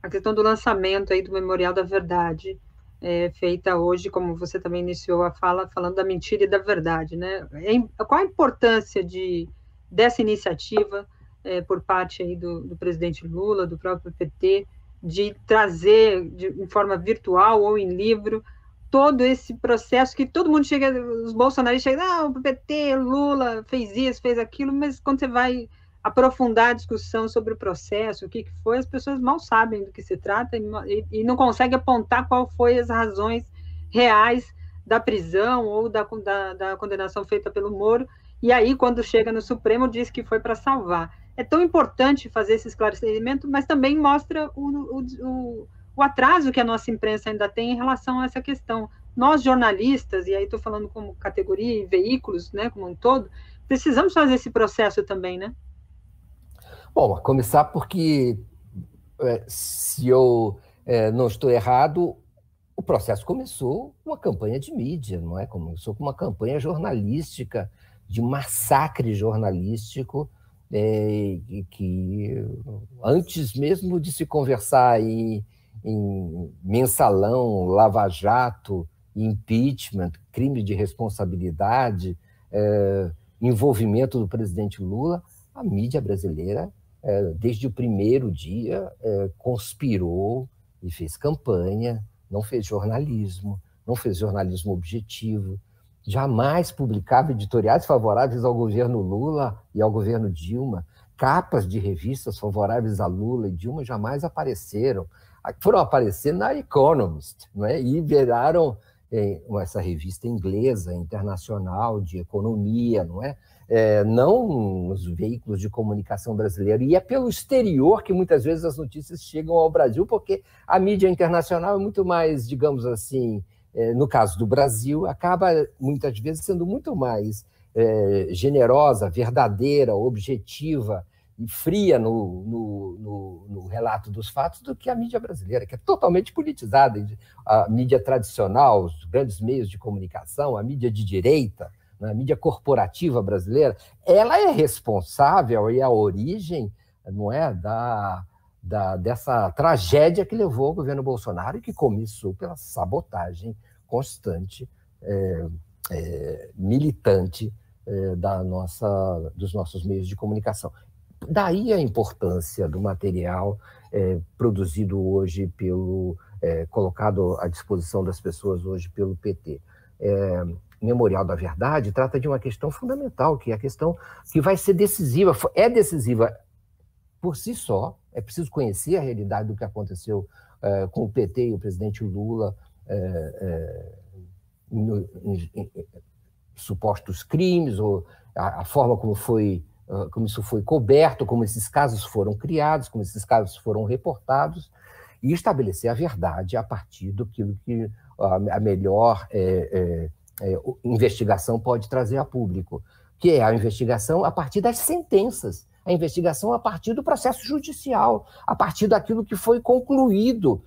a questão do lançamento aí do Memorial da Verdade, feita hoje, como você também iniciou a fala, falando da mentira e da verdade, né? Qual a importância dessa iniciativa por parte aí do presidente Lula, do próprio PT, de trazer em forma virtual ou em livro todo esse processo que todo mundo chega, os bolsonaristas chegam, não, o PT, Lula fez isso, fez aquilo, mas quando você vai aprofundar a discussão sobre o processo, o que foi, as pessoas mal sabem do que se trata e não conseguem apontar qual foi as razões reais da prisão ou da condenação feita pelo Moro, e aí, quando chega no Supremo, diz que foi para salvar. É tão importante fazer esse esclarecimento, mas também mostra o atraso que a nossa imprensa ainda tem em relação a essa questão. Nós, jornalistas, e aí estou falando como categoria e veículos, né, como um todo, precisamos fazer esse processo também, né? Bom, a começar porque, se eu não estou errado, o processo começou com uma campanha de mídia, não é? Começou com uma campanha jornalística, de massacre jornalístico, que antes mesmo de se conversar em mensalão, lava-jato, impeachment, crime de responsabilidade, envolvimento do presidente Lula, a mídia brasileira, desde o primeiro dia, conspirou e fez campanha, não fez jornalismo objetivo, jamais publicava editoriais favoráveis ao governo Lula e ao governo Dilma, capas de revistas favoráveis a Lula e Dilma jamais apareceram. Foram aparecer na Economist, não é? E viraram essa revista inglesa, internacional, de economia, não é? Não nos veículos de comunicação brasileiros. E é pelo exterior que muitas vezes as notícias chegam ao Brasil, porque a mídia internacional é muito mais, digamos assim, no caso do Brasil, acaba muitas vezes sendo muito mais generosa, verdadeira, objetiva e fria no relato dos fatos do que a mídia brasileira, que é totalmente politizada. A mídia tradicional, os grandes meios de comunicação, a mídia de direita, a mídia corporativa brasileira, ela é responsável e a origem, não é, dessa tragédia que levou ao governo Bolsonaro e que começou pela sabotagem constante, militante dos nossos meios de comunicação. Daí a importância do material produzido hoje colocado à disposição das pessoas hoje pelo PT. Memorial da Verdade trata de uma questão fundamental, que é a questão que vai ser decisiva, é decisiva por si só. É preciso conhecer a realidade do que aconteceu com o PT e o presidente Lula, em supostos crimes, ou a forma como isso foi coberto, como esses casos foram criados, como esses casos foram reportados, e estabelecer a verdade a partir daquilo que a melhor investigação pode trazer a público, que é a investigação a partir das sentenças, a investigação a partir do processo judicial, a partir daquilo que foi concluído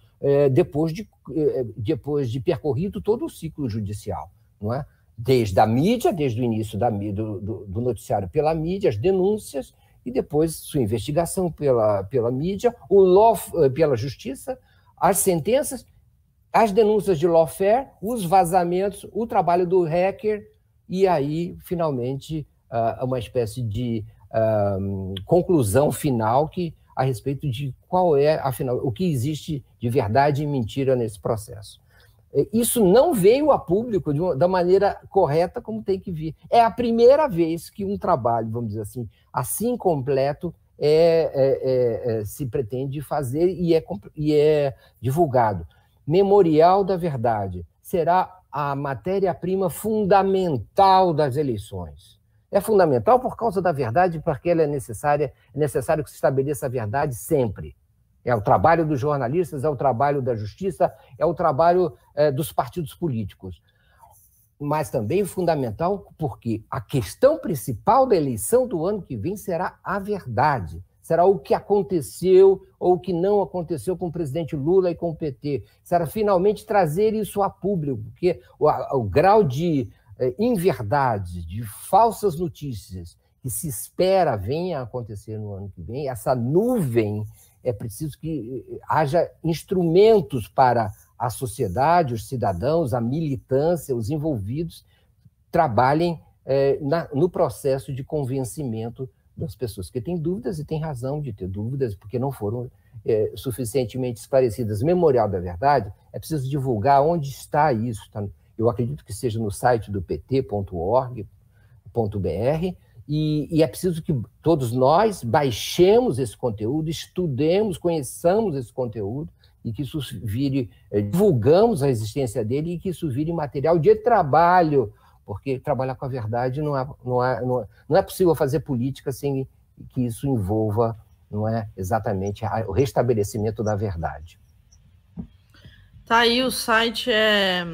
depois de percorrido todo o ciclo judicial, não é? Desde a mídia, desde o início do noticiário pela mídia, as denúncias, e depois sua investigação pela mídia, pela justiça, as sentenças, as denúncias de lawfare, os vazamentos, o trabalho do hacker, e aí, finalmente, uma espécie de conclusão final a respeito de qual é, afinal, o que existe de verdade e mentira nesse processo. Isso não veio a público da maneira correta como tem que vir. É a primeira vez que um trabalho, vamos dizer assim completo, se pretende fazer e é divulgado. Memorial da Verdade será a matéria-prima fundamental das eleições. É fundamental por causa da verdade, porque ela é necessário que se estabeleça a verdade sempre. É o trabalho dos jornalistas, é o trabalho da justiça, é o trabalho dos partidos políticos. Mas também fundamental porque a questão principal da eleição do ano que vem será a verdade. Será o que aconteceu ou o que não aconteceu com o presidente Lula e com o PT. Será finalmente trazer isso a público, porque o grau de inverdade, de falsas notícias que se espera venha a acontecer no ano que vem, essa nuvem é preciso que haja instrumentos para a sociedade, os cidadãos, a militância, os envolvidos, trabalhem no processo de convencimento das pessoas que têm dúvidas e têm razão de ter dúvidas, porque não foram suficientemente esclarecidas. Memorial da Verdade, é preciso divulgar onde está isso. Tá? Eu acredito que seja no site do pt.org.br, e é preciso que todos nós baixemos esse conteúdo, estudemos, conheçamos esse conteúdo, e que isso vire, divulgamos a existência dele, e que isso vire material de trabalho, porque trabalhar com a verdade não é possível fazer política sem que isso envolva, não é exatamente o restabelecimento da verdade. Tá aí, o site é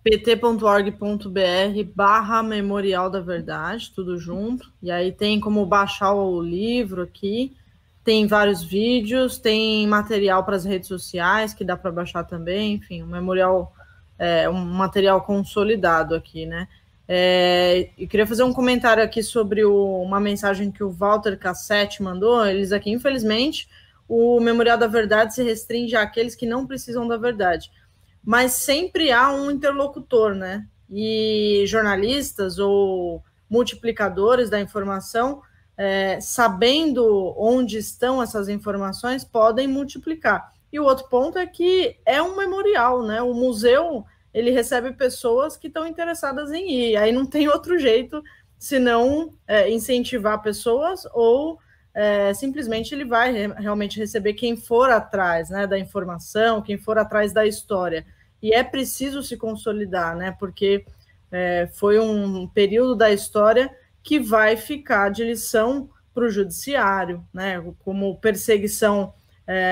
pt.org.br/Memorial da Verdade, tudo junto, e aí tem como baixar o livro aqui, tem vários vídeos, tem material para as redes sociais que dá para baixar também, enfim, o memorial é um material consolidado aqui, né? Eu queria fazer um comentário aqui sobre uma mensagem que o Walter Cassete mandou. Eles aqui, infelizmente, o Memorial da Verdade se restringe àqueles que não precisam da verdade, mas sempre há um interlocutor, né? E jornalistas ou multiplicadores da informação, sabendo onde estão essas informações, podem multiplicar. E o outro ponto é que é um memorial, né? O museu, ele recebe pessoas que estão interessadas em ir. Aí não tem outro jeito senão incentivar pessoas ou simplesmente ele vai realmente receber quem for atrás, né, da informação, quem for atrás da história. E é preciso se consolidar, né? Porque foi um período da história que vai ficar de lição para o judiciário, né? Como perseguição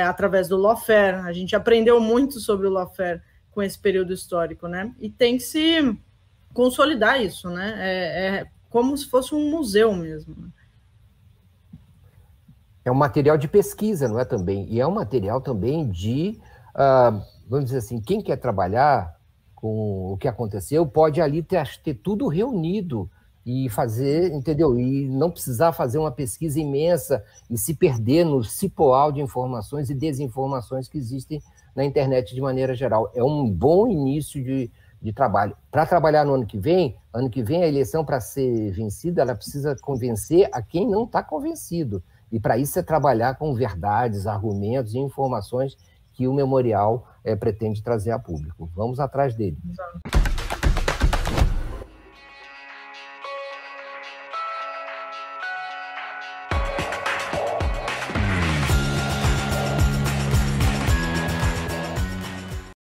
através do lawfare. A gente aprendeu muito sobre o lawfare com esse período histórico, né? E tem que se consolidar isso, né? É como se fosse um museu mesmo. É um material de pesquisa, não é também? E é um material também de, vamos dizer assim, quem quer trabalhar com o que aconteceu pode ali ter tudo reunido e fazer, entendeu? E não precisar fazer uma pesquisa imensa e se perder no cipoal de informações e desinformações que existem na internet de maneira geral. É um bom início de trabalho. Para trabalhar no ano que vem a eleição, para ser vencida, ela precisa convencer a quem não está convencido. E para isso é trabalhar com verdades, argumentos e informações que o memorial pretende trazer a público. Vamos atrás dele. Exato.